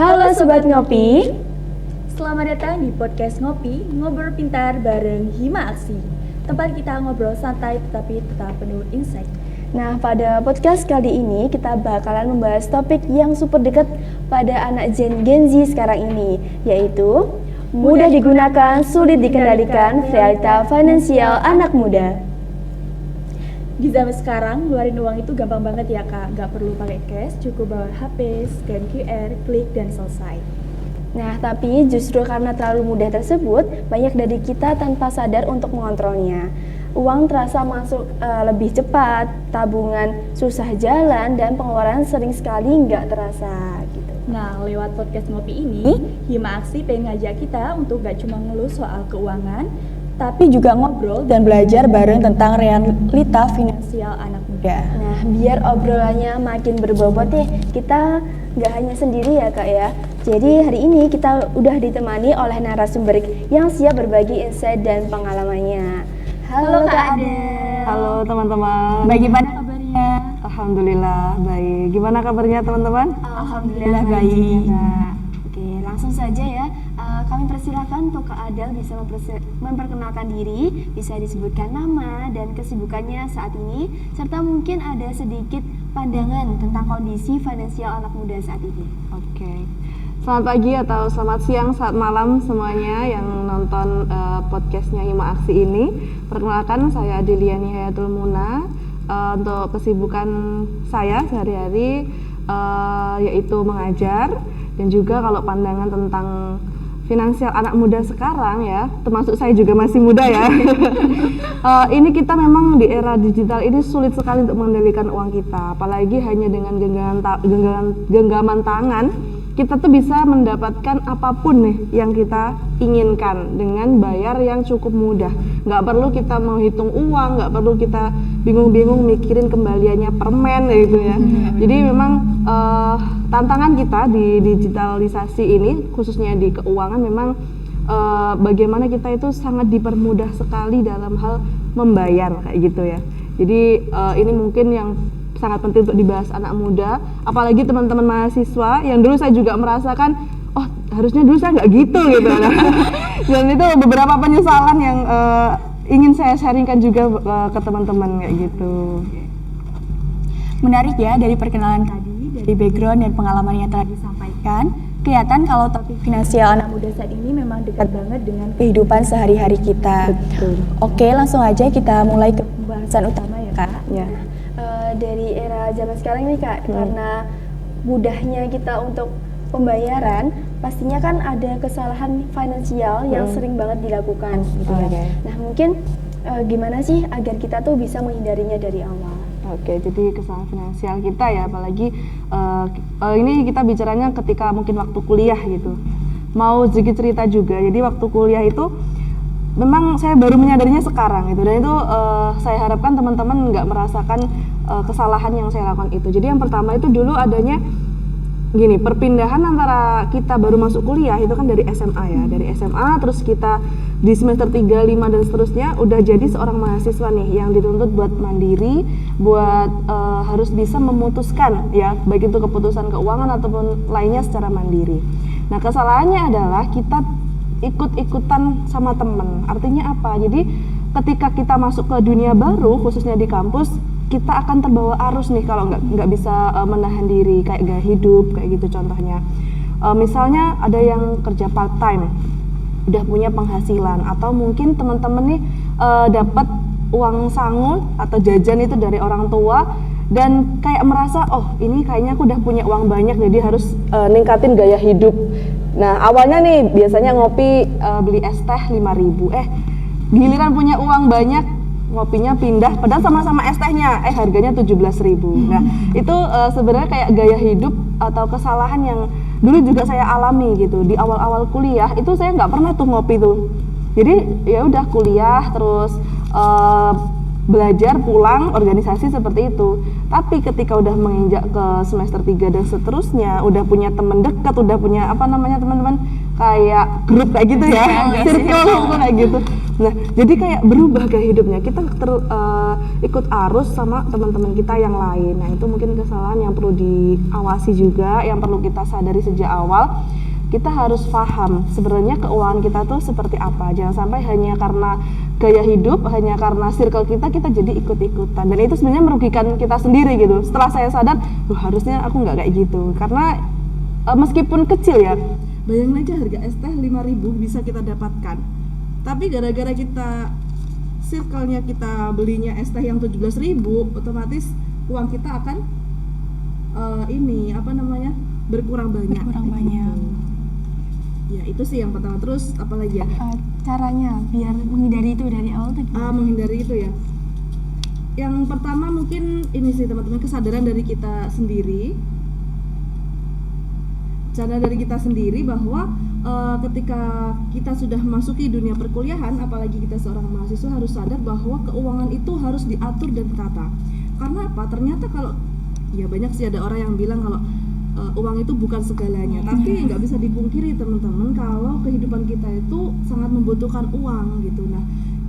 Halo Sobat Ngopi. Selamat datang di podcast Ngopi, ngobrol pintar bareng Hima Aksi. Tempat kita ngobrol santai tetapi tetap penuh insight. Nah, pada podcast kali ini kita bakalan membahas topik yang super dekat pada anak Gen Z sekarang ini, yaitu mudah digunakan, sulit dikendalikan, realita finansial anak muda. Di zaman sekarang, ngeluarin uang itu gampang banget ya kak. Gak perlu pakai cash, cukup bawa HP, scan QR, klik dan selesai. Nah, tapi justru karena terlalu mudah tersebut, banyak dari kita tanpa sadar untuk mengontrolnya. Uang terasa masuk lebih cepat, tabungan susah jalan, dan pengeluaran sering sekali nggak terasa gitu. Nah, lewat podcast Ngopi ini, Hima Aksi pengen ngajak kita untuk gak cuma ngeluh soal keuangan, tapi juga ngobrol dan belajar bareng tentang realita finansial anak muda. Nah, biar obrolannya makin berbobot nih, kita nggak hanya sendiri ya kak ya. Jadi hari ini kita udah ditemani oleh narasumber yang siap berbagi insight dan pengalamannya. Halo Kak Adel. Halo teman-teman. Bagaimana kabarnya? Alhamdulillah baik. Gimana kabarnya teman-teman? Alhamdulillah baik. Nah, oke, langsung saja ya. Kami persilakan untuk Kak Adel bisa memperkenalkan diri, bisa disebutkan nama dan kesibukannya saat ini, serta mungkin ada sedikit pandangan tentang kondisi finansial anak muda saat ini. Oke. Selamat pagi atau selamat siang, selamat malam semuanya yang nonton podcastnya Hima Aksi ini. Perkenalkan, saya Adeliani Hayatul Muna. Untuk kesibukan saya sehari-hari yaitu mengajar, dan juga kalau pandangan tentang finansial anak muda sekarang ya, termasuk saya juga masih muda ya. Ini kita memang di era digital ini sulit sekali untuk mengendalikan uang kita, apalagi hanya dengan genggaman tangan kita tuh bisa mendapatkan apapun nih yang kita inginkan dengan bayar yang cukup mudah. Nggak perlu kita menghitung uang, nggak perlu kita bingung-bingung mikirin kembaliannya permen gitu ya. Jadi memang tantangan kita di digitalisasi ini, khususnya di keuangan, memang bagaimana kita itu sangat dipermudah sekali dalam hal membayar kayak gitu ya. Jadi ini mungkin yang sangat penting untuk dibahas anak muda, apalagi teman-teman mahasiswa yang dulu saya juga merasakan, oh harusnya dulu saya nggak gitu gitu. Dan itu beberapa penyesalan yang ingin saya sharingkan juga ke teman-teman kayak gitu. Menarik ya, dari perkenalan tadi, dari background dan pengalaman yang telah disampaikan, kelihatan kalau topik finansial anak muda saat ini memang dekat banget dengan kehidupan sehari-hari kita. Betul. Oke, langsung aja kita mulai ke pembahasan utama ya kak. Ya. Dari era zaman sekarang nih kak, karena mudahnya kita untuk pembayaran, pastinya kan ada kesalahan finansial yang sering banget dilakukan gitu ya. Okay. Nah mungkin gimana sih agar kita tuh bisa menghindarinya dari awal? Oke, jadi kesalahan finansial kita ya, apalagi ini kita bicaranya ketika mungkin waktu kuliah gitu. Mau sedikit cerita juga, jadi waktu kuliah itu memang saya baru menyadarinya sekarang gitu, dan itu saya harapkan teman-teman nggak merasakan kesalahan yang saya lakukan itu. Jadi yang pertama itu dulu adanya gini, perpindahan antara kita baru masuk kuliah itu kan dari SMA ya, dari SMA terus kita di semester 3, 5 dan seterusnya udah jadi seorang mahasiswa nih yang dituntut buat mandiri, buat harus bisa memutuskan ya, baik itu keputusan keuangan ataupun lainnya secara mandiri. Nah kesalahannya adalah kita ikut-ikutan sama temen. Artinya apa? Jadi ketika kita masuk ke dunia baru, khususnya di kampus, kita akan terbawa arus nih kalau nggak bisa menahan diri, kayak gaya hidup kayak gitu contohnya. Misalnya ada yang kerja part time, udah punya penghasilan, atau mungkin teman-teman nih dapat uang sangu atau jajan itu dari orang tua, dan kayak merasa oh ini kayaknya aku udah punya uang banyak jadi harus ningkatin gaya hidup. Nah awalnya nih biasanya ngopi beli es teh 5.000, giliran punya uang banyak ngopinya pindah padahal sama-sama es tehnya harganya 17.000. Nah itu sebenarnya kayak gaya hidup atau kesalahan yang dulu juga saya alami gitu. Di awal-awal kuliah itu saya nggak pernah tuh ngopi tuh, jadi ya udah kuliah terus belajar, pulang, organisasi seperti itu. Tapi ketika udah menginjak ke semester 3 dan seterusnya, udah punya teman dekat, udah punya apa namanya teman-teman kayak grup kayak gitu ya, circle kayak gitu. Nah, jadi kayak berubah gaya hidupnya. Kita ikut arus sama teman-teman kita yang lain. Nah, itu mungkin kesalahan yang perlu diawasi juga, yang perlu kita sadari sejak awal. Kita harus paham sebenarnya keuangan kita tuh seperti apa. Jangan sampai hanya karena gaya hidup, hanya karena circle kita jadi ikut-ikutan. Dan itu sebenarnya merugikan kita sendiri gitu. Setelah saya sadar, harusnya aku nggak kayak gitu. Karena meskipun kecil ya, bayangin aja harga es teh 5.000 bisa kita dapatkan. Tapi gara-gara kita circle-nya kita belinya es teh yang 17.000, otomatis uang kita akan berkurang banyak. Ya itu sih yang pertama. Terus apa lagi ya? Caranya biar menghindari itu dari awal tuh gimana? Menghindari itu ya. Yang pertama mungkin ini sih teman-teman, kesadaran dari kita sendiri. Cara dari kita sendiri bahwa ketika kita sudah masuki dunia perkuliahan, apalagi kita seorang mahasiswa, harus sadar bahwa keuangan itu harus diatur dan tertata. Karena apa? Ternyata kalau ya banyak sih ada orang yang bilang kalau uang itu bukan segalanya, tapi nggak bisa dipungkiri teman-teman kalau kehidupan kita itu sangat membutuhkan uang gitu. Nah,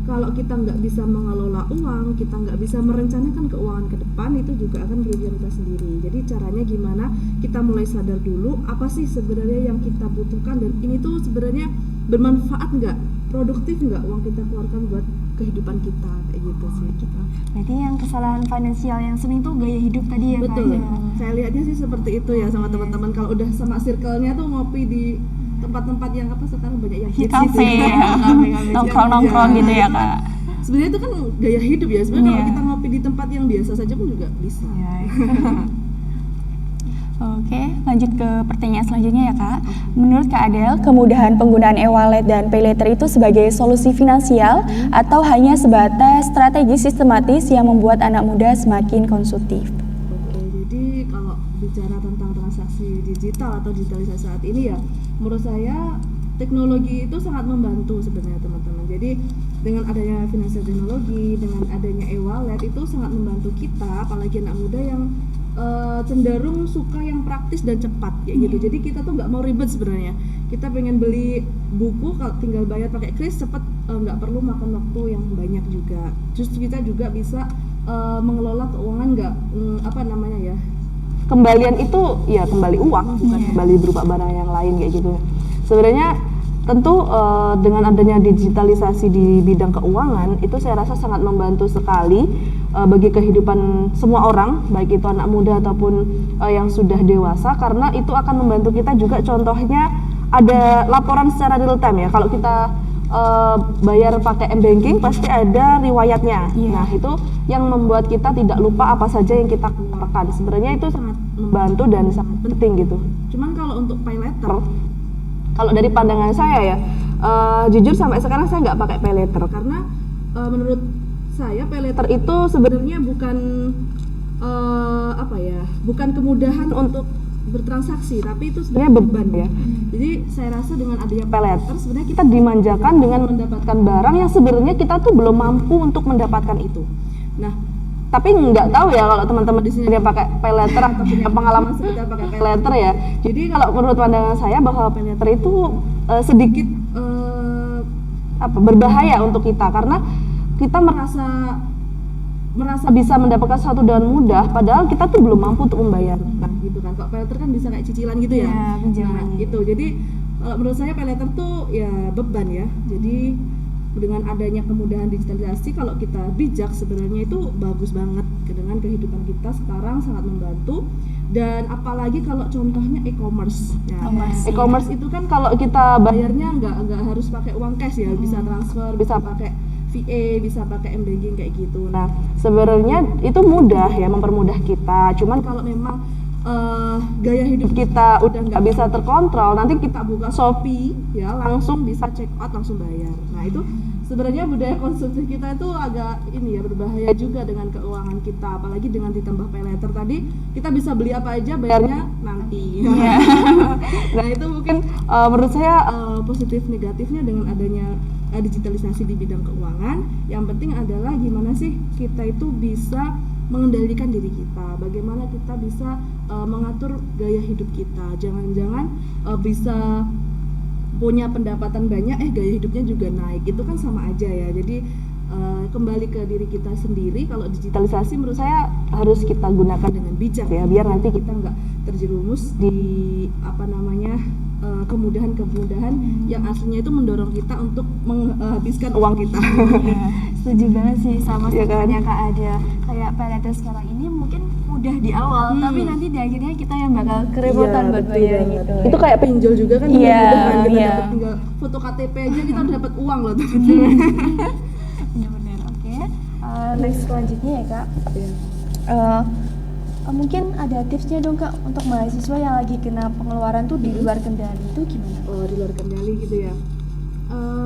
kalau kita nggak bisa mengelola uang, kita nggak bisa merencanakan keuangan ke depan, itu juga akan merugikan kita sendiri. Jadi caranya gimana? Kita mulai sadar dulu apa sih sebenarnya yang kita butuhkan, dan ini tuh sebenarnya bermanfaat nggak, produktif nggak uang kita keluarkan buat kehidupan kita, kayak gitu sih. Berarti yang kesalahan finansial yang sering tuh gaya hidup tadi ya Kak? Betul. Saya lihatnya sih seperti itu ya sama teman-teman. Kalau udah sama circle-nya tuh ngopi di tempat-tempat yang sekarang banyak yang hits kafe gitu. ya, nongkrong gitu ya Kak. Sebenarnya itu kan gaya hidup ya. Sebenarnya kalau kita ngopi di tempat yang biasa saja pun juga bisa. Oke, lanjut ke pertanyaan selanjutnya ya Kak. Menurut Kak Adel, kemudahan penggunaan e-wallet dan paylater itu sebagai solusi finansial atau hanya sebatas strategi sistematis yang membuat anak muda semakin konsumtif? Oke, jadi kalau bicara tentang transaksi digital atau digitalisasi saat ini ya, menurut saya teknologi itu sangat membantu sebenarnya teman-teman. Jadi dengan adanya financial teknologi, dengan adanya e-wallet itu sangat membantu kita, apalagi anak muda yang cenderung suka yang praktis dan cepat kayak gitu. Jadi kita tuh nggak mau ribet sebenarnya. Kita pengen beli buku kalau tinggal bayar pakai kris cepet, nggak perlu makan waktu yang banyak juga. Justru kita juga bisa mengelola keuangan nggak kembalian itu ya kembali uang, bukan kembali berupa barang yang lain kayak gitu. Sebenarnya tentu dengan adanya digitalisasi di bidang keuangan itu saya rasa sangat membantu sekali bagi kehidupan semua orang, baik itu anak muda ataupun yang sudah dewasa, karena itu akan membantu kita juga. Contohnya ada laporan secara real time ya. Kalau kita bayar pakai m-banking pasti ada riwayatnya. Nah, itu yang membuat kita tidak lupa apa saja yang kita keluarkan. Sebenarnya itu sangat membantu dan sangat penting gitu. Cuman kalau untuk paylater, kalau dari pandangan saya ya, jujur sampai sekarang saya nggak pakai paylater karena menurut saya paylater itu sebenarnya bukan bukan kemudahan untuk bertransaksi, tapi itu sebenarnya beban ya. Jadi saya rasa dengan adanya paylater sebenarnya kita dimanjakan dengan mendapatkan barang yang sebenarnya kita tuh belum mampu untuk mendapatkan itu. Nah, tapi nggak tahu ya kalau teman-teman di sini dia pakai paylater atau punya pengalaman sekedar pakai paylater ya. Jadi kalau menurut pandangan saya bahwa paylater itu sedikit berbahaya untuk kita, karena kita merasa bisa mendapatkan sesuatu dengan mudah, padahal kita tuh belum mampu untuk membayar. Nah, gitu kan. Kalau paylater kan bisa kayak cicilan gitu ya. Nah, gitu. Jadi menurut saya paylater tuh ya beban ya. Jadi dengan adanya kemudahan digitalisasi, kalau kita bijak sebenarnya itu bagus banget dengan kehidupan kita sekarang, sangat membantu. Dan apalagi kalau contohnya e-commerce. E-commerce itu kan kalau kita bayarnya nggak harus pakai uang cash ya, bisa transfer, bisa pakai VA, bisa pakai m-banking kayak gitu. Nah, sebenarnya itu mudah ya, mempermudah kita. Cuman kalau memang gaya hidup kita udah nggak bisa terkontrol, nanti kita buka Shopee ya langsung bisa check out, langsung bayar. Nah, itu sebenarnya budaya konsumsi kita itu agak berbahaya juga dengan keuangan kita, apalagi dengan ditambah paylater tadi, kita bisa beli apa aja bayarnya nanti. Nah, itu mungkin menurut saya positif negatifnya dengan adanya digitalisasi di bidang keuangan. Yang penting adalah gimana sih kita itu bisa mengendalikan diri kita, bagaimana kita bisa mengatur gaya hidup kita. Jangan-jangan bisa punya pendapatan banyak gaya hidupnya juga naik, itu kan sama aja ya. Jadi kembali ke diri kita sendiri. Kalau digitalisasi menurut saya harus kita gunakan dengan bijak ya, biar nanti kita nggak terjerumus di kemudahan-kemudahan yang aslinya itu mendorong kita untuk menghabiskan uang kita. Setuju banget sih sama Iya kan? sebenarnya Kak Adel. Kayak paylater sekarang ini mungkin mudah di awal, tapi nanti di akhirnya kita yang bakal kerepotan buat bayar gitu. Itu kayak pinjol juga kan, Iya, mudah-mudahan kita iya. dapat tinggal foto KTP aja kita udah dapat uang loh tuh. Benar-benar. Oke. Next selanjutnya ya Kak. Mungkin ada tipsnya dong Kak untuk mahasiswa yang lagi kena pengeluaran tuh di luar kendali itu gimana? Oh, di luar kendali gitu ya.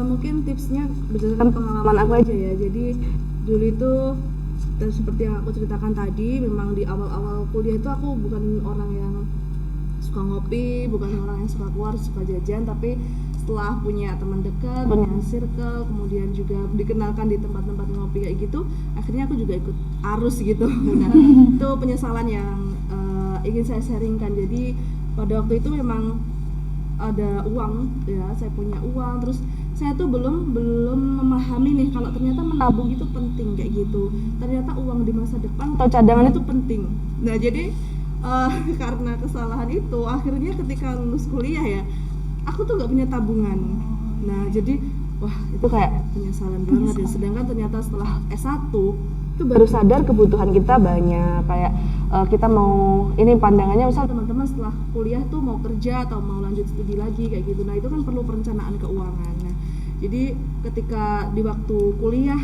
Mungkin tipsnya berdasarkan pengalaman aku aja ya. Jadi dulu itu seperti yang aku ceritakan tadi, memang di awal-awal kuliah itu aku bukan orang yang suka ngopi, bukan orang yang suka keluar, suka jajan, tapi setelah punya teman dekat, punya circle, kemudian juga dikenalkan di tempat-tempat ngopi kayak gitu, akhirnya aku juga ikut arus gitu. Nah, itu penyesalan yang ingin saya sharingkan. Jadi pada waktu itu memang ada uang ya, saya punya uang, terus saya tuh belum memahami nih kalau ternyata menabung itu penting kayak gitu. Ternyata uang di masa depan atau cadangan itu penting. Nah, jadi karena kesalahan itu akhirnya ketika lulus kuliah ya, aku tuh nggak punya tabungan. Nah, jadi wah, itu kayak penyesalan banget ya. Sedangkan ternyata setelah S1 itu baru sadar kebutuhan kita banyak, kayak kita mau, ini pandangannya misal teman-teman setelah kuliah tuh mau kerja atau mau lanjut studi lagi kayak gitu. Nah, itu kan perlu perencanaan keuangan. Nah, jadi ketika di waktu kuliah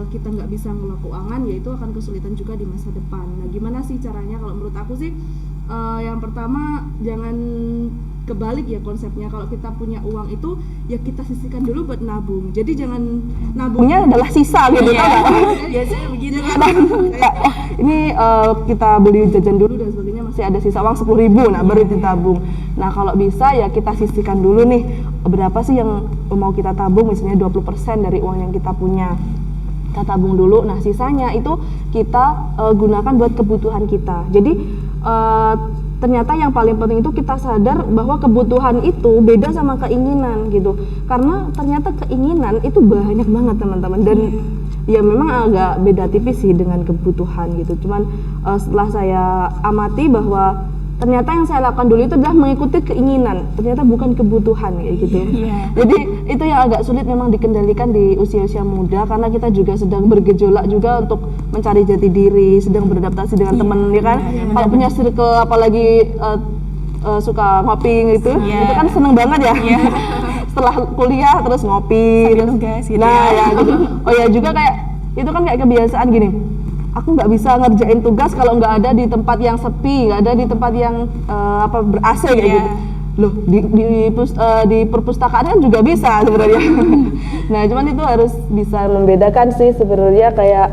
kita nggak bisa ngelola keuangan, ya itu akan kesulitan juga di masa depan. Nah, gimana sih caranya? Kalau menurut aku sih yang pertama, jangan kebalik ya konsepnya. Kalau kita punya uang itu ya kita sisihkan dulu buat nabung. Jadi jangan nabungnya adalah sisa gitu kan. Biasanya begitu kan. Ini kita beli jajan dulu dan sebagainya, masih ada sisa uang 10.000, nah baru ditabung. Nah, kalau bisa ya kita sisihkan dulu nih berapa sih yang mau kita tabung, misalnya 20% dari uang yang kita punya. Kita tabung dulu, nah sisanya itu kita gunakan buat kebutuhan kita. Jadi ternyata yang paling penting itu kita sadar bahwa kebutuhan itu beda sama keinginan gitu. Karena ternyata keinginan itu banyak banget teman-teman, dan ya memang agak beda tipis sih dengan kebutuhan gitu. Cuman setelah saya amati bahwa ternyata yang saya lakukan dulu itu adalah mengikuti keinginan, ternyata bukan kebutuhan kayak gitu. Jadi itu yang agak sulit memang dikendalikan di usia-usia muda, karena kita juga sedang bergejolak juga untuk mencari jati diri, sedang beradaptasi dengan teman, ya kan. Kalau punya circle apalagi suka ngopi gitu, itu kan seneng banget ya. Setelah kuliah terus ngopi, tugas gitu nah ya gitu. Oh ya juga kayak itu kan kayak kebiasaan gini. Aku nggak bisa ngerjain tugas kalau nggak ada di tempat yang sepi, nggak ada di tempat yang ber-AC kayak gitu. Loh, di perpustakaan kan juga bisa sebenarnya. Nah, cuman itu harus bisa membedakan sih sebenarnya, kayak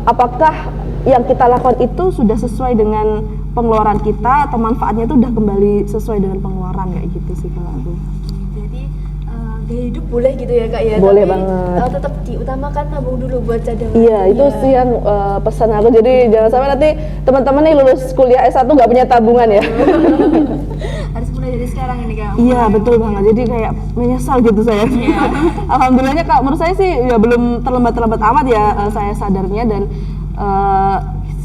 apakah yang kita lakukan itu sudah sesuai dengan pengeluaran kita atau manfaatnya itu udah kembali sesuai dengan pengeluaran kayak gitu sih kalau aku. Jadi gaya hidup boleh gitu ya Kak ya. Boleh tapi, banget. Tetap diutamakan tabung dulu buat cadangan. Iya, itu sih yang pesan aku. Jadi jangan sampai nanti teman-teman nih lulus kuliah S1 nggak punya tabungan ya. Harus mulai dari sekarang ini Kak. Iya, betul banget. Jadi kayak menyesal gitu saya. Alhamdulillahnya Kak, menurut saya sih ya belum terlambat-terlambat amat ya saya sadarnya, dan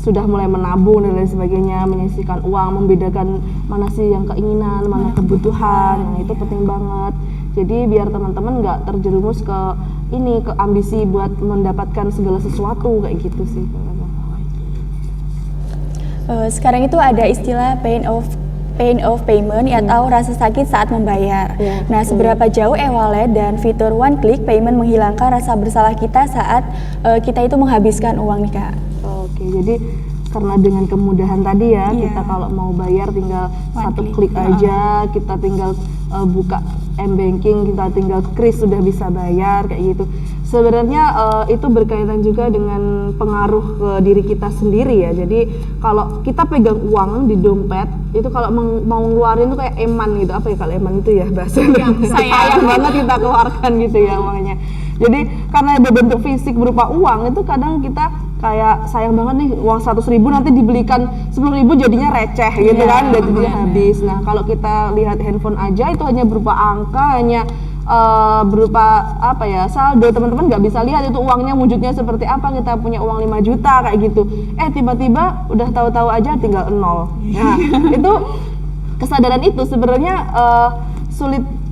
sudah mulai menabung dan lain sebagainya, menyisihkan uang, membedakan mana sih yang keinginan, mana kebutuhan. Nah, itu penting banget. Jadi biar teman-teman nggak terjerumus ke ambisi buat mendapatkan segala sesuatu kayak gitu sih. Sekarang itu ada istilah pain of payment atau rasa sakit saat membayar. Nah, seberapa jauh e-wallet dan fitur one click payment menghilangkan rasa bersalah kita saat kita itu menghabiskan uang nih Kak? Oke, jadi karena dengan kemudahan tadi ya, kita kalau mau bayar tinggal satu klik aja, kita tinggal buka m-banking, kita tinggal kris sudah bisa bayar kayak gitu. Sebenarnya itu berkaitan juga dengan pengaruh ke diri kita sendiri ya. Jadi kalau kita pegang uang di dompet, itu kalau mau ngeluarin itu kayak eman gitu. Apa ya kalau eman itu ya bahasanya? Sayang banget kita keluarkan gitu ya uangnya. Jadi karena berbentuk fisik berupa uang, itu kadang kita kayak sayang banget nih uang 100.000 nanti dibelikan 10.000 jadinya receh gitu kan, udah jadinya habis. Nah kalau kita lihat handphone aja itu hanya berupa angka, hanya berupa apa ya, saldo. Teman-teman nggak bisa lihat itu uangnya wujudnya seperti apa. Kita punya uang 5 juta kayak gitu, tiba-tiba udah tahu-tahu aja tinggal 0. Nah itu kesadaran itu sebenarnya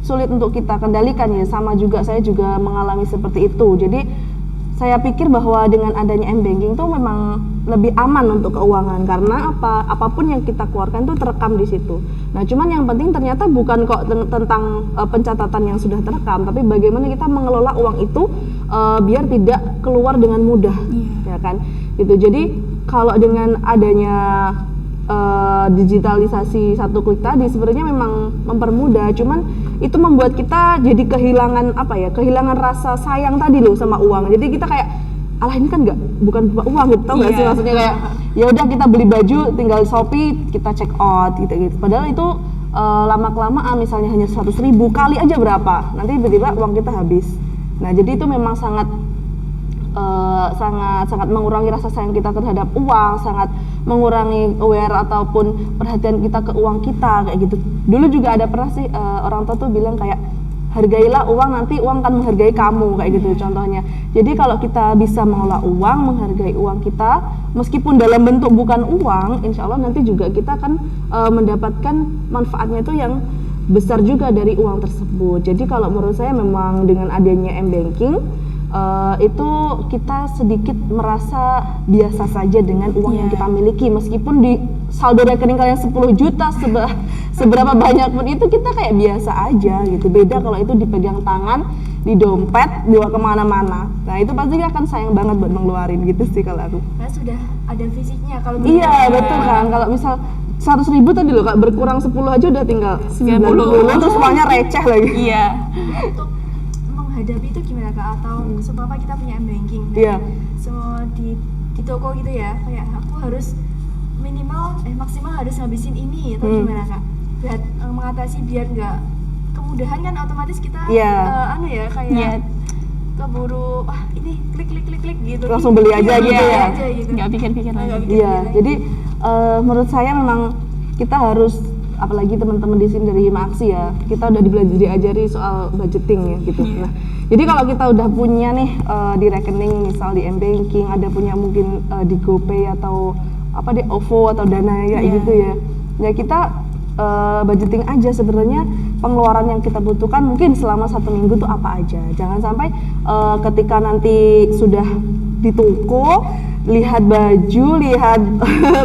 sulit untuk kita kendalikan ya. Sama juga saya juga mengalami seperti itu. Jadi saya pikir bahwa dengan adanya m-banking tuh memang lebih aman untuk keuangan, karena apapun yang kita keluarkan tuh terekam di situ. Nah, cuman yang penting ternyata bukan kok tentang pencatatan yang sudah terekam, tapi bagaimana kita mengelola uang itu biar tidak keluar dengan mudah, ya kan? Gitu. Jadi kalau dengan adanya digitalisasi satu klik tadi sebenarnya memang mempermudah, cuman itu membuat kita jadi kehilangan kehilangan rasa sayang tadi loh sama uang. Jadi kita kayak alah ini kan bukan uang gitu, tau gak sih maksudnya, kayak ya udah kita beli baju tinggal Shopee kita check out gitu. Padahal itu lama-kelamaan misalnya hanya 100.000 kali aja berapa, nanti tiba-tiba uang kita habis. Nah jadi itu memang sangat mengurangi rasa sayang kita terhadap uang, sangat mengurangi aware ataupun perhatian kita ke uang kita kayak gitu. Dulu juga ada pernah sih orang tua tuh bilang kayak hargailah uang, nanti uang akan menghargai kamu kayak gitu contohnya. Jadi kalau kita bisa mengelola uang, menghargai uang kita meskipun dalam bentuk bukan uang, insya Allah nanti juga kita akan mendapatkan manfaatnya itu yang besar juga dari uang tersebut. Jadi kalau menurut saya memang dengan adanya m-banking itu kita sedikit merasa biasa saja dengan uang yang kita miliki, meskipun di saldo rekening kalian 10 juta seberapa banyak pun itu kita kayak biasa aja gitu. Beda kalau itu dipegang tangan, di dompet, dibawa kemana-mana. Nah itu pasti akan sayang banget buat mengeluarin gitu sih kalau aku. Nah, sudah ada fisiknya kalau iya betul kan, kalau misal 100.000 tadi loh kak, berkurang 10 aja udah tinggal 90, terus uangnya receh lagi. Iya. Untuk menghadapi itu gimana kak? Atau supaya kita punya m-banking? Iya. So di toko gitu ya, kayak aku harus maksimal harus ngabisin ini atau gimana kak? Buat mengatasi biar nggak kemudahan kan otomatis kita kayak keburu ini klik gitu. Langsung beli aja gitu ya. Nggak pikir-pikir lagi. Iya. Jadi menurut saya memang kita harus, apalagi teman-teman di sini dari Maksi ya, kita udah diajari soal budgeting ya gitu. Nah, jadi kalau kita udah punya nih di rekening misal di m-banking, ada punya mungkin di GoPay atau di OVO atau Dana ya gitu ya. Ya kita budgeting aja sebenarnya pengeluaran yang kita butuhkan mungkin selama 1 minggu tuh apa aja. Jangan sampai ketika nanti sudah di toko lihat baju, lihat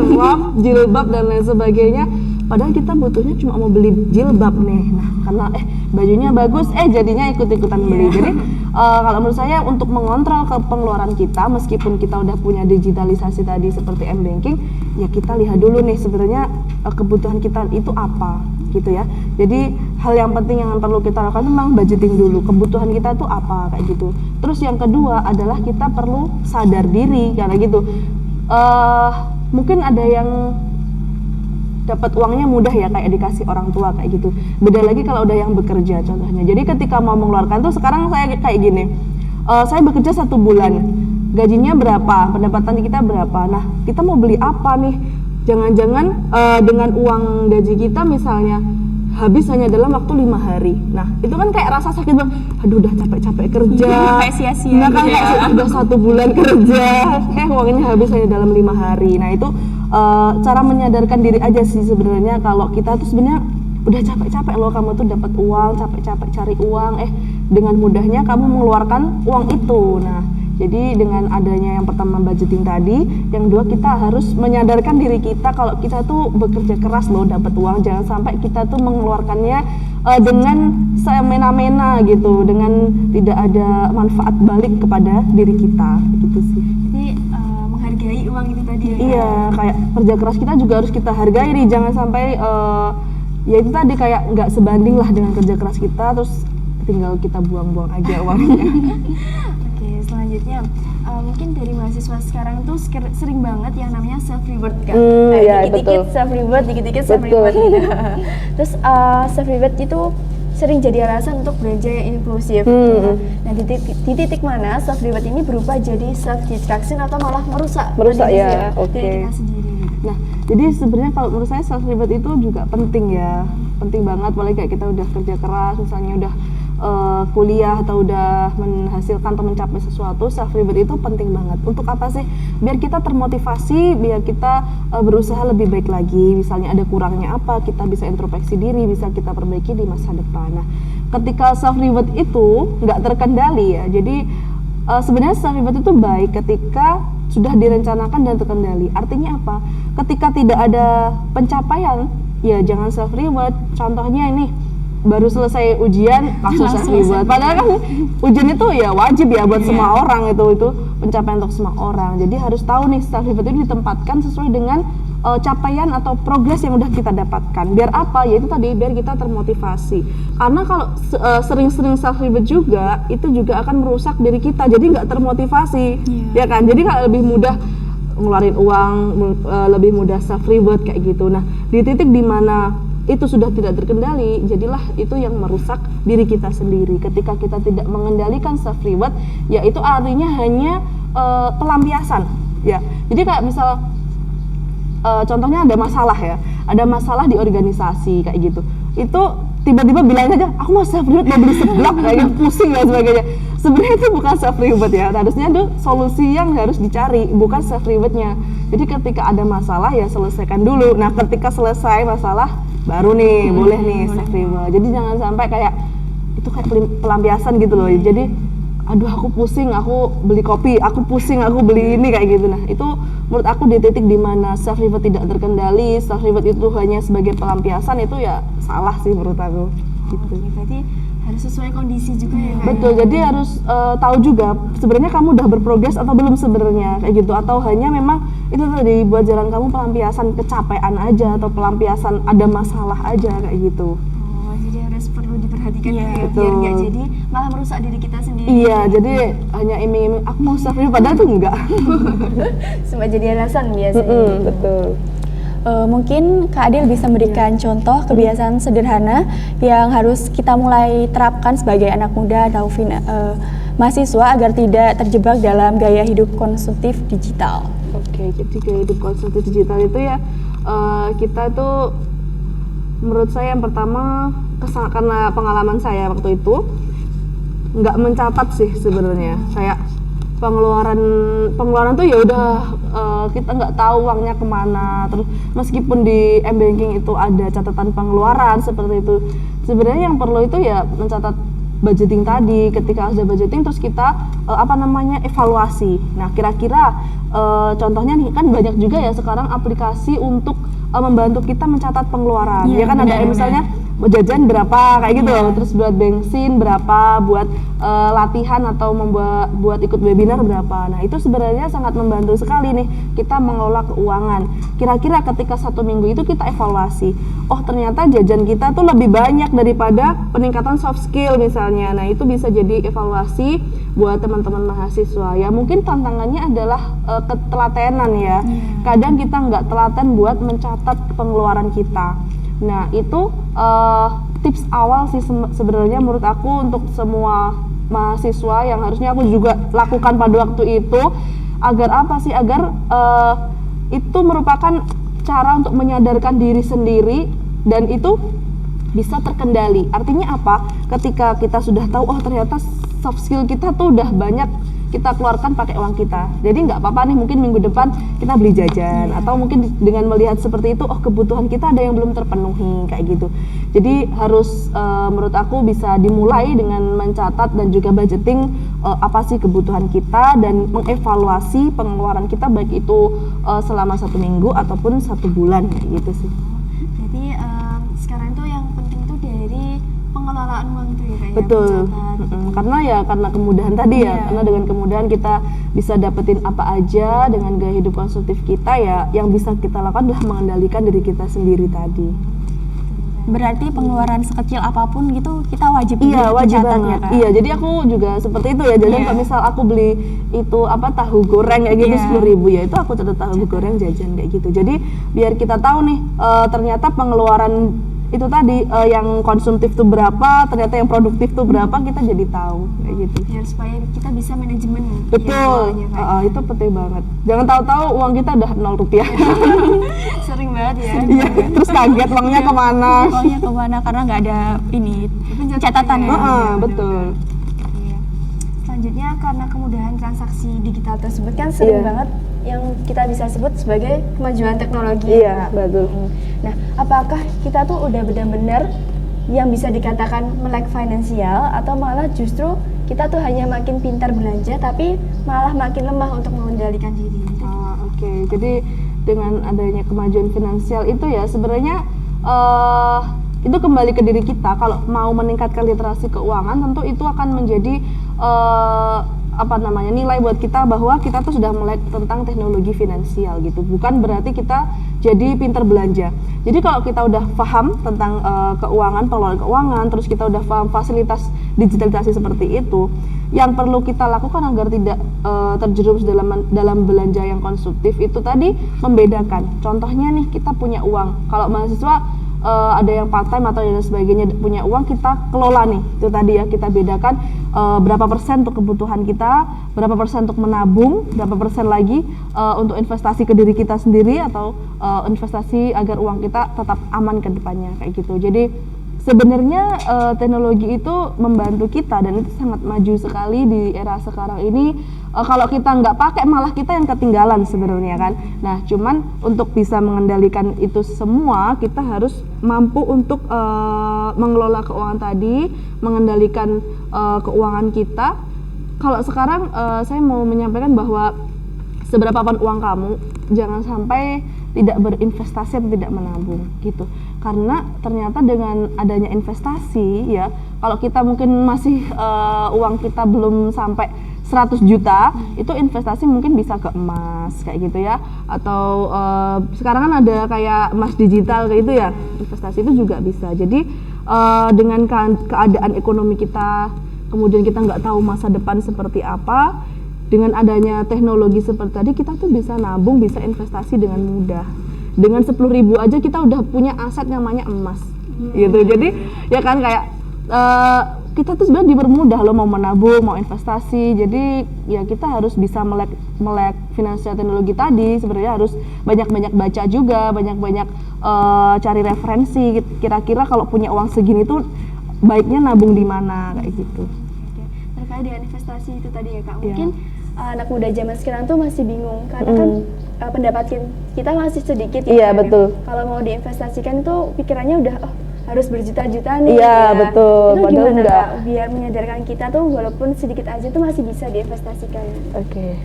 rok, jilbab dan lain sebagainya, padahal kita butuhnya cuma mau beli jilbab nih. Nah, karena bajunya bagus, jadinya ikut-ikutan beli. Jadi kalau menurut saya untuk mengontrol ke pengeluaran kita, meskipun kita udah punya digitalisasi tadi seperti m-banking, ya kita lihat dulu nih sebenarnya kebutuhan kita itu apa gitu ya. Jadi hal yang penting yang perlu kita lakukan memang budgeting dulu, kebutuhan kita tuh apa kayak gitu. Terus yang kedua adalah kita perlu sadar diri karena gitu. Mungkin ada yang dapat uangnya mudah ya, kayak dikasih orang tua kayak gitu. Beda lagi kalau udah yang bekerja contohnya. Jadi ketika mau mengeluarkan tuh sekarang saya kayak gini, saya bekerja 1 bulan, gajinya berapa, pendapatan kita berapa, nah kita mau beli apa nih, jangan-jangan dengan uang gaji kita misalnya habis hanya dalam waktu 5 hari. Nah itu kan kayak rasa sakit banget, aduh udah capek-capek kerja, kayak sia-sia kan kayak udah 1 bulan kerja, uangnya habis hanya dalam 5 hari. Nah itu cara menyadarkan diri aja sih sebenarnya, kalau kita tuh sebenarnya udah capek-capek loh kamu tuh dapat uang, capek-capek cari uang, dengan mudahnya kamu mengeluarkan uang itu. Nah jadi dengan adanya yang pertama budgeting tadi, yang kedua kita harus menyadarkan diri kita kalau kita tuh bekerja keras loh dapat uang, jangan sampai kita tuh mengeluarkannya dengan semena-mena gitu, dengan tidak ada manfaat balik kepada diri kita gitu sih. Jadi menghargai uang itu tadi ya. Iya, kayak kerja keras kita juga harus kita hargai nih, jangan sampai ya itu tadi kayak nggak sebanding lah dengan kerja keras kita, terus tinggal kita buang-buang aja uangnya. Oke, selanjutnya mungkin dari mahasiswa sekarang tuh sering banget yang namanya self reward kan. Dikit-dikit self reward, dikit-dikit self reward gitu. Terus self reward itu sering jadi alasan untuk belanja yang impulsif. Nah, di titik mana self reward ini berubah jadi self distraction atau malah merusak Merusak diri ya, oke. diri kita sendiri. Nah, jadi sebenarnya kalau menurut saya self reward itu juga penting ya, penting banget. Apalagi kayak kita udah kerja keras, misalnya udah kuliah atau udah menghasilkan atau mencapai sesuatu, self reward itu penting banget. Untuk apa sih? Biar kita termotivasi, biar kita berusaha lebih baik lagi. Misalnya ada kurangnya apa, kita bisa introspeksi diri, bisa kita perbaiki di masa depan. Nah, ketika self reward itu nggak terkendali ya, jadi sebenarnya self reward itu baik ketika sudah direncanakan dan terkendali. Artinya apa? Ketika tidak ada pencapaian, ya jangan self reward. Contohnya ini, baru selesai ujian langsung self reward. Padahal kan ujian itu ya wajib ya buat semua orang, itu pencapaian untuk semua orang. Jadi harus tahu nih self reward itu ditempatkan sesuai dengan capaian atau progres yang udah kita dapatkan. Biar apa? Ya itu tadi, biar kita termotivasi. Karena kalau sering-sering self reward juga, itu juga akan merusak diri kita. Jadi nggak termotivasi, ya kan? Jadi kalau lebih mudah ngeluarin uang, lebih mudah self reward kayak gitu. Nah, di titik dimana itu sudah tidak terkendali, jadilah itu yang merusak diri kita sendiri. Ketika kita tidak mengendalikan self reward, ya itu artinya hanya pelampiasan, ya. Jadi kayak misal contohnya ada masalah di organisasi kayak gitu, itu tiba-tiba bilang aja aku mau self reward, mau beli seblak kayak gitu, pusing dan sebagainya. Sebenarnya itu bukan self reward ya, harusnya itu solusi yang harus dicari, bukan self rewardnya. Jadi ketika ada masalah ya selesaikan dulu. Nah, ketika selesai masalah baru nih boleh nih self reward. Jadi jangan sampai kayak itu kayak pelampiasan gitu loh. Jadi aduh aku pusing, aku beli kopi, aku pusing, aku beli ini kayak gitu. Nah, itu menurut aku di titik dimana self reward tidak terkendali, self reward itu hanya sebagai pelampiasan, itu ya salah sih menurut aku. Gitu. Berarti harus sesuai kondisi juga ya. Betul, jadi harus tahu juga sebenarnya kamu udah berprogres atau belum sebenarnya kayak gitu, atau hanya memang itu tadi buat jalan kamu pelampiasan kecapean aja atau pelampiasan ada masalah aja kayak gitu. Oh, jadi harus perlu diperhatikan ya, Betul. biar nggak jadi malah merusak diri kita sendiri. Iya, jadi hanya iming-iming aku mau self reward padahal tuh enggak. Cuma jadi alasan biasanya. Betul. Mungkin Kak Adil bisa memberikan contoh kebiasaan sederhana yang harus kita mulai terapkan sebagai anak muda atau mahasiswa agar tidak terjebak dalam gaya hidup konsumtif digital. Oke, jadi gaya hidup konsumtif digital itu ya kita tuh menurut saya yang pertama karena pengalaman saya waktu itu nggak mencatat sih sebenarnya. Kayak pengeluaran tuh ya udah kita nggak tahu uangnya kemana. Terus meskipun di m-banking itu ada catatan pengeluaran seperti itu, sebenarnya yang perlu itu ya mencatat budgeting tadi. Ketika sudah budgeting terus kita evaluasi. Nah, kira-kira contohnya nih kan banyak juga ya sekarang aplikasi untuk membantu kita mencatat pengeluaran. Ya kan ada misalnya jajan berapa kayak gitu, terus buat bensin berapa, buat latihan atau buat ikut webinar berapa. Nah, itu sebenarnya sangat membantu sekali nih kita mengelola keuangan. Kira-kira ketika 1 minggu itu kita evaluasi, oh ternyata jajan kita tuh lebih banyak daripada peningkatan soft skill misalnya. Nah, itu bisa jadi evaluasi buat teman-teman mahasiswa. Ya mungkin tantangannya adalah ketelatenan ya. Kadang kita nggak telaten buat mencatat pengeluaran kita. Nah, itu tips awal sih sebenarnya menurut aku untuk semua mahasiswa yang harusnya aku juga lakukan pada waktu itu. Agar apa sih? Agar itu merupakan cara untuk menyadarkan diri sendiri dan itu bisa terkendali. Artinya apa? Ketika kita sudah tahu, oh ternyata soft skill kita tuh udah banyak kita keluarkan pakai uang kita. Jadi nggak apa-apa nih mungkin minggu depan kita beli jajan atau mungkin dengan melihat seperti itu, oh kebutuhan kita ada yang belum terpenuhi kayak gitu. Jadi harus menurut aku bisa dimulai dengan mencatat dan juga budgeting apa sih kebutuhan kita dan mengevaluasi pengeluaran kita baik itu selama 1 minggu ataupun 1 bulan kayak gitu sih. Jadi sekarang tuh yang penting tuh dari pengelolaan uang itu ya kayak Betul. mencatat. Karena kemudahan tadi ya, karena dengan kemudahan kita bisa dapetin apa aja dengan gaya hidup konsumtif kita ya, yang bisa kita lakukan adalah mengendalikan diri kita sendiri tadi. Berarti pengeluaran sekecil apapun gitu kita wajib Wajib mencatat banget. ya, Kak? Iya, jadi aku juga seperti itu ya. Jajan kalau misal aku beli itu tahu goreng kayak gitu 10.000 ya, itu aku catat tahu goreng jajan kayak gitu. Jadi biar kita tahu nih ternyata pengeluaran itu tadi yang konsumtif tuh berapa, ternyata yang produktif tuh berapa, kita jadi tahu kayak gitu. Ya, supaya kita bisa manajemen. Betul, ya, keuangannya, itu penting banget. Jangan tahu-tahu uang kita udah 0 rupiah. Sering banget ya. Iya, terus kaget uangnya kemana. Uangnya kemana karena nggak ada ini catatan ya. Betul. Iya. Selanjutnya karena kemudahan transaksi digital tersebut kan sering Iya. banget yang kita bisa sebut sebagai kemajuan teknologi. Iya, betul. Nah, apakah kita tuh udah benar-benar yang bisa dikatakan melek finansial atau malah justru kita tuh hanya makin pintar belanja tapi malah makin lemah untuk mengendalikan diri? Oke. Jadi dengan adanya kemajuan finansial itu ya sebenarnya itu kembali ke diri kita. Kalau mau meningkatkan literasi keuangan, tentu itu akan menjadi nilai buat kita bahwa kita tuh sudah melek tentang teknologi finansial gitu. Bukan berarti kita jadi pintar belanja. Jadi kalau kita udah paham tentang keuangan, pengelolaan keuangan, terus kita udah paham fasilitas digitalisasi seperti itu, yang perlu kita lakukan agar tidak terjerumus dalam belanja yang konsumtif itu tadi membedakan. Contohnya nih, kita punya uang. Kalau mahasiswa ada yang part time atau dan sebagainya punya uang, kita kelola nih, itu tadi ya, kita bedakan berapa persen untuk kebutuhan kita, berapa persen untuk menabung, berapa persen lagi untuk investasi ke diri kita sendiri atau investasi agar uang kita tetap aman ke depannya kayak gitu. Jadi sebenarnya teknologi itu membantu kita dan itu sangat maju sekali di era sekarang ini. Kalau kita nggak pakai malah kita yang ketinggalan sebenarnya kan. Nah, cuman untuk bisa mengendalikan itu semua kita harus mampu untuk mengelola keuangan tadi, mengendalikan keuangan kita. Kalau sekarang saya mau menyampaikan bahwa seberapapun uang kamu, jangan sampai tidak berinvestasi atau tidak menabung gitu. Karena ternyata dengan adanya investasi ya, kalau kita mungkin masih uang kita belum sampai 100 juta, itu investasi mungkin bisa ke emas kayak gitu ya, atau sekarang kan ada kayak emas digital kayak gitu ya, investasi itu juga bisa. Jadi dengan keadaan ekonomi kita, kemudian kita nggak tahu masa depan seperti apa, dengan adanya teknologi seperti tadi kita tuh bisa nabung, bisa investasi dengan mudah. Dengan 10.000 aja kita udah punya aset namanya emas gitu. Jadi ya kan kayak kita tuh sebenarnya dipermudah loh mau menabung, mau investasi. Jadi ya kita harus bisa melek finansial teknologi tadi. Sebenarnya harus banyak-banyak baca juga, banyak-banyak cari referensi. Kira-kira kalau punya uang segini tuh baiknya nabung di mana kayak gitu. Oke. Terkait dengan investasi itu tadi ya Kak, Iya. mungkin anak muda zaman sekarang tuh masih bingung karena kan pendapat kita masih sedikit ya. Iya, kan? betul. Kalau mau diinvestasikan itu pikirannya udah harus berjuta-juta nih. Iya, ya. betul. Itu Padahal gimana enggak. Kak? Biar menyadarkan kita tuh walaupun sedikit aja tuh masih bisa diinvestasikan. Oke.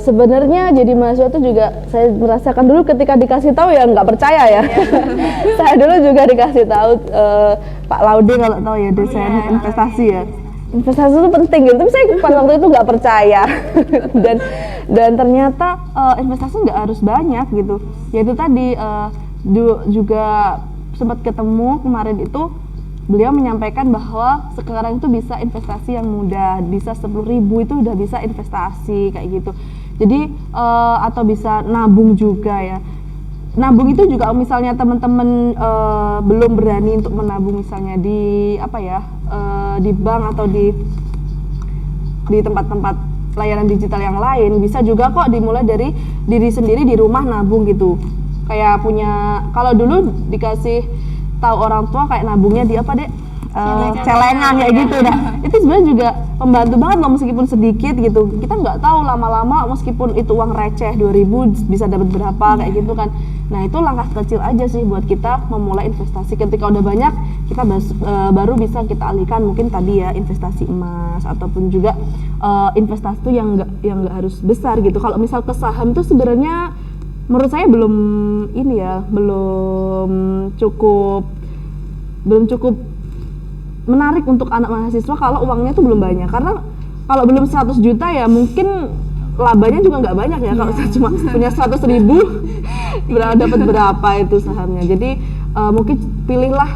Sebenarnya jadi mahasiswa tuh juga saya merasakan dulu ketika dikasih tahu ya nggak percaya ya. Saya dulu juga dikasih tahu Pak Laude kalau tahu ya, dosen investasi ya. Investasi itu penting gitu, tapi saya pada waktu itu nggak percaya. dan ternyata investasi nggak harus banyak gitu. Yaitu tadi juga sempat ketemu kemarin itu, beliau menyampaikan bahwa sekarang itu bisa investasi yang mudah, bisa 10.000 itu udah bisa investasi kayak gitu. Jadi atau bisa nabung juga ya. Nabung itu juga misalnya teman-teman belum berani untuk menabung misalnya di di bank atau di tempat-tempat layanan digital yang lain, bisa juga kok dimulai dari diri sendiri di rumah nabung gitu. Kayak punya, kalau dulu dikasih tahu orang tua kayak nabungnya di apa deh, celengan kayak gitu. Nah itu sebenarnya juga membantu banget loh meskipun sedikit gitu. Kita nggak tahu lama-lama meskipun itu uang receh 2.000 bisa dapat berapa kayak gitu kan. Nah itu langkah kecil aja sih buat kita memulai investasi. Ketika udah banyak kita baru bisa kita alihkan mungkin tadi ya investasi emas ataupun juga investasi tuh yang nggak harus besar gitu. Kalau misal ke saham tuh sebenarnya menurut saya belum cukup menarik untuk anak mahasiswa kalau uangnya tuh belum banyak. Karena kalau belum 100 juta ya mungkin labanya juga nggak banyak ya. Kalau saya cuma punya 100.000 dapat berapa itu sahamnya. Jadi mungkin pilihlah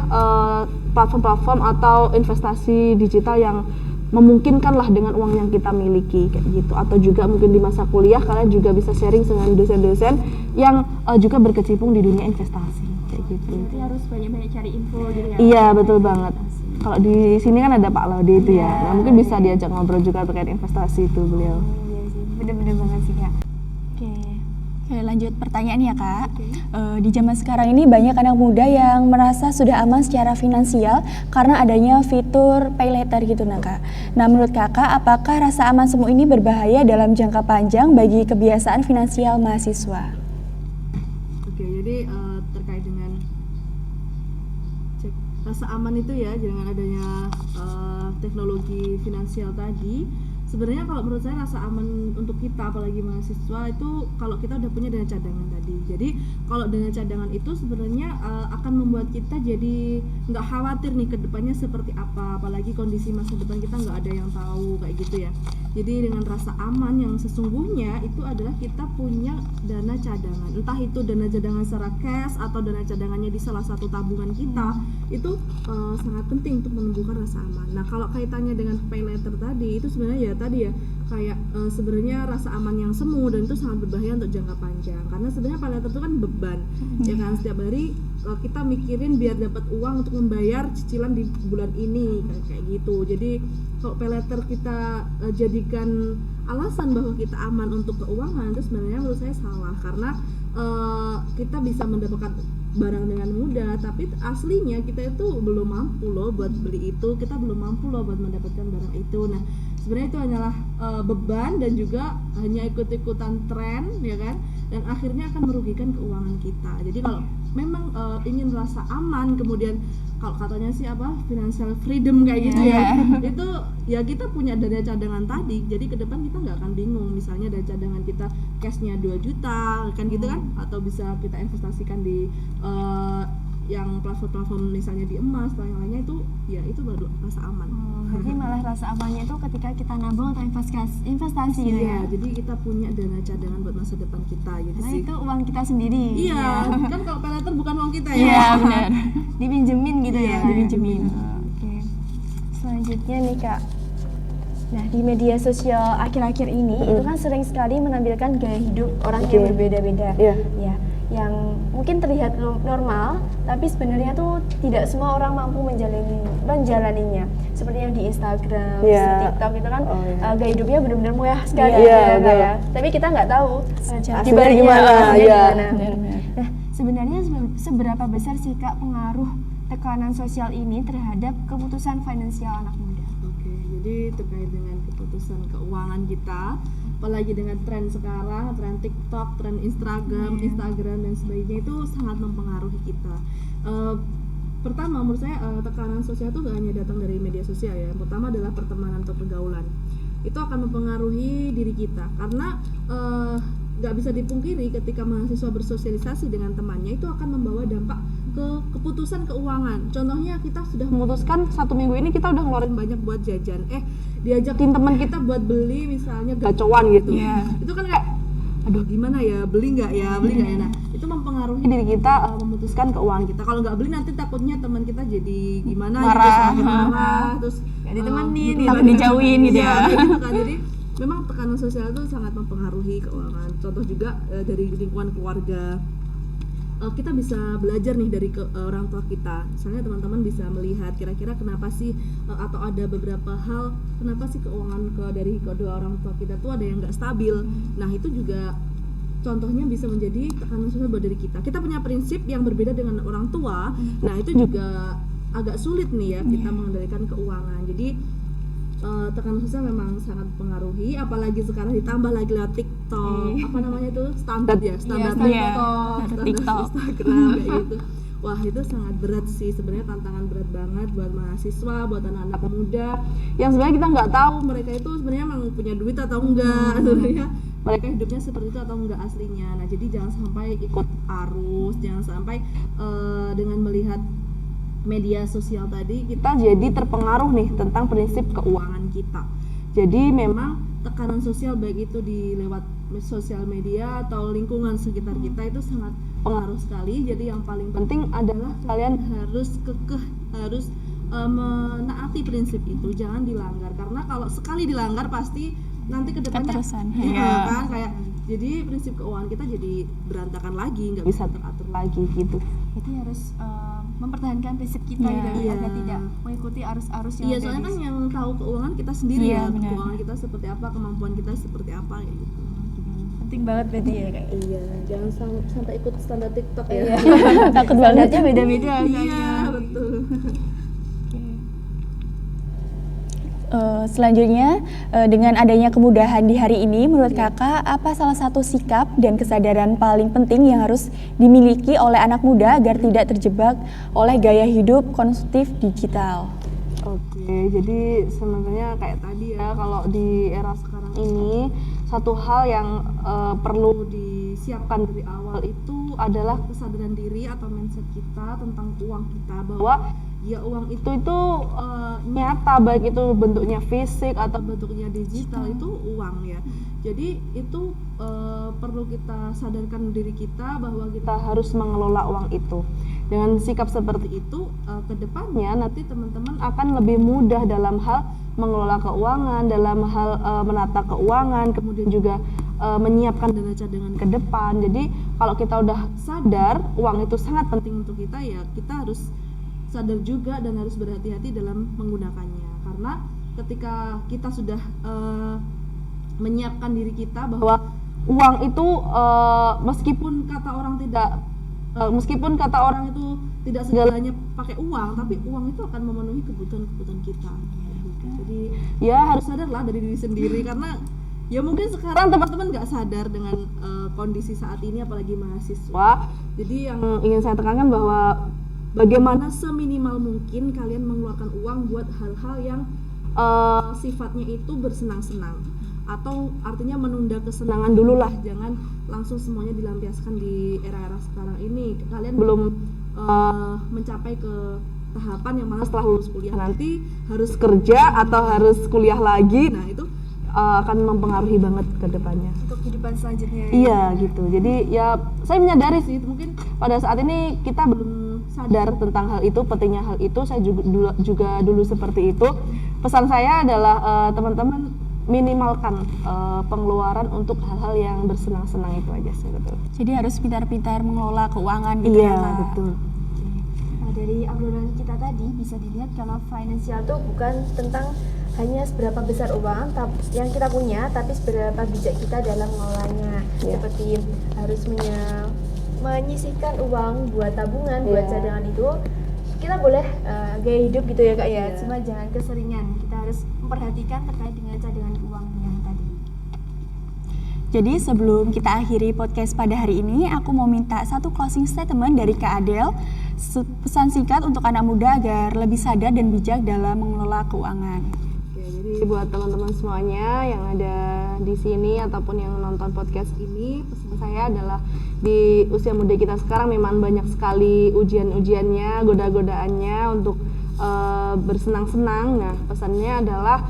platform-platform atau investasi digital yang memungkinkan lah dengan uang yang kita miliki kayak gitu. Atau juga mungkin di masa kuliah kalian juga bisa sharing dengan dosen-dosen yang juga berkecimpung di dunia investasi kayak gitu. Berarti harus banyak-banyak cari info gitu ya. Iya, betul banget. Kalau di sini kan ada Pak Laude itu ya. Nah, mungkin bisa diajak ngobrol juga terkait investasi itu beliau. Iya sih, bener-bener banget sih Kak. Oke, lanjut pertanyaan ya Kak. Di zaman sekarang ini banyak anak muda yang merasa sudah aman secara finansial karena adanya fitur pay later gitu nah Kak. Nah menurut Kakak, apakah rasa aman semu ini berbahaya dalam jangka panjang bagi kebiasaan finansial mahasiswa? Oke, jadi terkait dengan rasa aman itu ya dengan adanya teknologi finansial tadi, sebenarnya kalau menurut saya rasa aman untuk kita apalagi mahasiswa itu kalau kita udah punya dana cadangan tadi. Jadi kalau dana cadangan itu sebenarnya akan membuat kita jadi nggak khawatir nih ke depannya seperti apa, apalagi kondisi masa depan kita nggak ada yang tahu kayak gitu ya. Jadi dengan rasa aman yang sesungguhnya itu adalah kita punya dana cadangan, entah itu dana cadangan secara cash atau dana cadangannya di salah satu tabungan kita, itu sangat penting untuk menumbuhkan rasa aman. Nah kalau kaitannya dengan pay later tadi itu sebenarnya ya tadi ya kayak sebenarnya rasa aman yang semu dan itu sangat berbahaya untuk jangka panjang karena sebenarnya pay later itu kan beban ya kan, setiap hari kita mikirin biar dapat uang untuk membayar cicilan di bulan ini kayak gitu. Jadi kalau pay later kita jadikan alasan bahwa kita aman untuk keuangan itu sebenarnya menurut saya salah karena kita bisa mendapatkan barang dengan mudah tapi aslinya kita itu belum mampu loh buat beli itu, kita belum mampu loh buat mendapatkan barang itu. Nah sebenarnya itu hanyalah beban dan juga hanya ikut-ikutan tren ya kan, dan akhirnya akan merugikan keuangan kita. Jadi kalau memang ingin rasa aman, kemudian kalau katanya sih apa financial freedom kayak gitu ya, itu ya kita punya dana cadangan tadi, jadi ke depan kita nggak akan bingung misalnya dana cadangan kita cashnya 2 juta kan gitu kan, atau bisa kita investasikan di yang platform-platform misalnya di emas atau yang lainnya, itu ya itu baru rasa aman. Jadi malah rasa amannya itu ketika kita nabung atau investasi gitu ya. Jadi kita punya dana cadangan buat masa depan kita gitu Karena sih. itu uang kita sendiri. Iya, kan kalau pay later bukan uang kita ya. Iya benar. Dipinjemin gitu ya. Dipinjemin. Oke. Selanjutnya nih Kak. Nah, di media sosial akhir-akhir ini itu kan sering sekali menampilkan gaya hidup orang yang berbeda-beda. Iya. Ya, yang mungkin terlihat normal, tapi sebenarnya tuh tidak semua orang mampu menjalaninya. Seperti yang di Instagram, di TikTok itu kan gaya hidupnya benar-benar mewah sekali ya. Tapi kita nggak tahu di baliknya gimana. Nah, sebenarnya seberapa besar sih Kak pengaruh tekanan sosial ini terhadap keputusan finansial anak muda? Oke, jadi terkait dengan keputusan keuangan kita, apalagi dengan tren sekarang, tren TikTok, tren Instagram dan sebagainya itu sangat mempengaruhi kita. Pertama, menurut saya tekanan sosial itu gak hanya datang dari media sosial ya. Yang pertama adalah pertemanan atau pergaulan. Itu akan mempengaruhi diri kita karena gak bisa dipungkiri ketika mahasiswa bersosialisasi dengan temannya itu akan membawa dampak ke keputusan keuangan. Contohnya kita sudah memutuskan 1 minggu ini kita udah ngeluarin banyak buat jajan, diajakin teman kita buat beli misalnya gacoan gitu. Itu kan kayak aduh gimana ya, beli nggak ya. Nah itu mempengaruhi diri kita memutuskan keuangan kita. Kalau nggak beli nanti takutnya teman kita jadi gimana marah, terus Gak ditemenin, takut dijauhin gitu ya. Gitu kan. Jadi memang tekanan sosial itu sangat mempengaruhi keuangan. Contoh juga dari lingkungan keluarga, kita bisa belajar nih dari orang tua kita. Misalnya teman-teman bisa melihat kira-kira kenapa sih atau ada beberapa hal kenapa sih keuangan dari kedua orang tua kita tuh ada yang nggak stabil. Nah itu juga contohnya bisa menjadi tekanan sosial buat diri kita. Kita punya prinsip yang berbeda dengan orang tua. Nah itu juga agak sulit nih ya kita mengendalikan keuangan. Jadi tekanan sosial memang sangat mempengaruhi, apalagi sekarang ditambah lagi lewat TikTok, apa namanya itu standar TikTok, Instagram kayak gitu. Wah itu sangat berat sih, sebenarnya tantangan berat banget buat mahasiswa, buat anak-anak muda yang sebenarnya kita nggak tahu mereka itu sebenarnya emang punya duit atau enggak, sebenarnya mereka hidupnya seperti itu atau enggak aslinya. Nah jadi jangan sampai ikut arus, jangan sampai dengan melihat media sosial tadi kita jadi terpengaruh nih tentang prinsip keuangan kita. Jadi memang tekanan sosial baik itu di lewat sosial media atau lingkungan sekitar kita itu sangat pengaruh sekali. Jadi yang paling penting adalah kalian harus harus menaati prinsip itu, jangan dilanggar, karena kalau sekali dilanggar pasti nanti kedepannya kan kayak jadi prinsip keuangan kita jadi berantakan lagi, nggak bisa teratur lagi gitu. Itu harus mempertahankan prinsip kita gitu ya, agar tidak mengikuti arus-arus yang Iya, ada soalnya di kan yang tahu keuangan kita sendiri Iya, ya, benar. keuangan kita seperti apa, kemampuan kita seperti apa kayak gitu. penting banget berarti ya kayak. Iya, jangan sampai ikut standar TikTok ya. Takut banget. Standarnya beda-beda. Iya, betul. Selanjutnya, dengan adanya kemudahan di hari ini, menurut kakak, apa salah satu sikap dan kesadaran paling penting yang harus dimiliki oleh anak muda agar tidak terjebak oleh gaya hidup konsumtif digital? Oke, jadi sebenarnya kayak tadi ya, kalau di era sekarang ini satu hal yang perlu disiapkan dari awal itu adalah kesadaran diri atau mindset kita tentang uang kita, bahwa ya uang itu nyata, baik itu bentuknya fisik atau bentuknya digital, itu uang ya. Jadi itu perlu kita sadarkan diri kita bahwa kita harus mengelola uang itu. Dengan sikap seperti itu, kedepannya nanti teman-teman akan lebih mudah dalam hal mengelola keuangan, dalam hal menata keuangan, kemudian juga menyiapkan dana cadangan ke depan. Jadi kalau kita udah sadar uang itu sangat penting untuk kita, ya kita harus sadar juga dan harus berhati-hati dalam menggunakannya. Karena ketika kita sudah menyiapkan diri kita bahwa uang itu meskipun kata orang itu tidak segalanya pakai uang, tapi uang itu akan memenuhi kebutuhan kita. Jadi ya harus sadarlah dari diri sendiri, karena ya mungkin sekarang teman-teman nggak sadar dengan kondisi saat ini, apalagi mahasiswa. Jadi yang ingin saya tekankan bahwa bagaimana seminimal mungkin kalian mengeluarkan uang buat hal-hal yang sifatnya itu bersenang-senang, atau artinya menunda kesenangan dulu lah, jangan langsung semuanya dilampiaskan di era-era sekarang ini. Kalian belum mencapai ke tahapan yang mana setelah lulus kuliah nanti harus kerja atau harus kuliah lagi. Nah itu akan mempengaruhi banget ke depannya Untuk kehidupan selanjutnya. iya gitu. Jadi ya saya menyadari sih, mungkin pada saat ini kita belum sadar tentang hal itu, pentingnya hal itu. Saya juga dulu seperti itu. Pesan saya adalah teman-teman minimalkan pengeluaran untuk hal-hal yang bersenang-senang itu aja sih. Betul. Jadi harus pintar-pintar mengelola keuangan gitu Iya, ya, Kak? betul. Nah, dari obrolan kita tadi bisa dilihat kalau finansial itu bukan tentang hanya seberapa besar uang yang kita punya, tapi seberapa bijak kita dalam mengelolanya. Seperti harus menyisihkan uang buat tabungan, buat cadangan itu. Kita boleh gaya hidup gitu ya Kak ya, cuma jangan keseringan. Kita harus memperhatikan terkait dengan cadangan uang yang tadi. Jadi sebelum kita akhiri podcast pada hari ini, aku mau minta satu closing statement dari Kak Adel, pesan singkat untuk anak muda agar lebih sadar dan bijak dalam mengelola keuangan. Oke, jadi buat teman-teman semuanya yang ada di sini ataupun yang nonton podcast ini, pesan saya adalah di usia muda kita sekarang memang banyak sekali ujian-ujiannya, goda-godaannya untuk bersenang-senang. Nah, pesannya adalah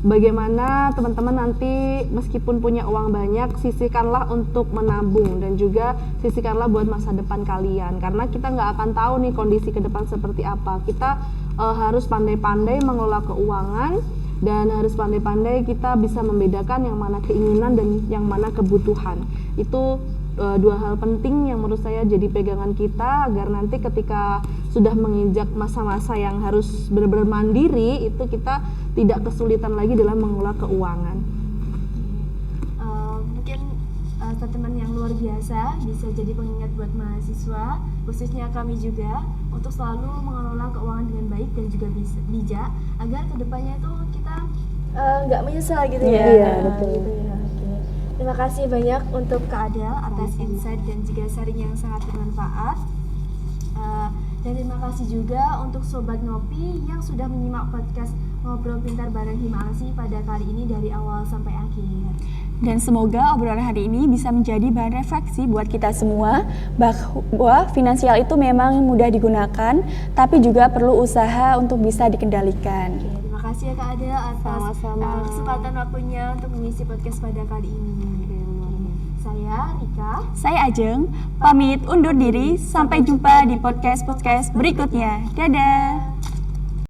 bagaimana teman-teman nanti meskipun punya uang banyak, sisihkanlah untuk menabung dan juga sisihkanlah buat masa depan kalian, karena kita nggak akan tahu nih kondisi ke depan seperti apa. Kita harus pandai-pandai mengelola keuangan dan harus pandai-pandai kita bisa membedakan yang mana keinginan dan yang mana kebutuhan. Itu dua hal penting yang menurut saya jadi pegangan kita agar nanti ketika sudah menginjak masa-masa yang harus benar-benar mandiri, itu kita tidak kesulitan lagi dalam mengelola keuangan. Mungkin statement yang luar biasa bisa jadi pengingat buat mahasiswa, khususnya kami juga, untuk selalu mengelola keuangan dengan baik dan juga bijak agar kedepannya itu kita nggak menyesal gitu ya. Iya, betul. Gitu ya. Oke. Terima kasih banyak untuk Kak Adel atas insight dan juga sharing yang sangat bermanfaat. Dan terima kasih juga untuk Sobat Ngopi yang sudah menyimak podcast Ngobrol Pintar bareng Hima Alsi pada kali ini dari awal sampai akhir. Dan semoga obrolan hari ini bisa menjadi bahan refleksi buat kita semua bahwa finansial itu memang mudah digunakan, tapi juga perlu usaha untuk bisa dikendalikan. Oke, terima kasih ya Kak Adel atas kesempatan waktunya untuk mengisi podcast pada kali ini. Saya Rika. Saya Ajeng, pamit undur diri. Sampai jumpa di podcast berikutnya. Dadah!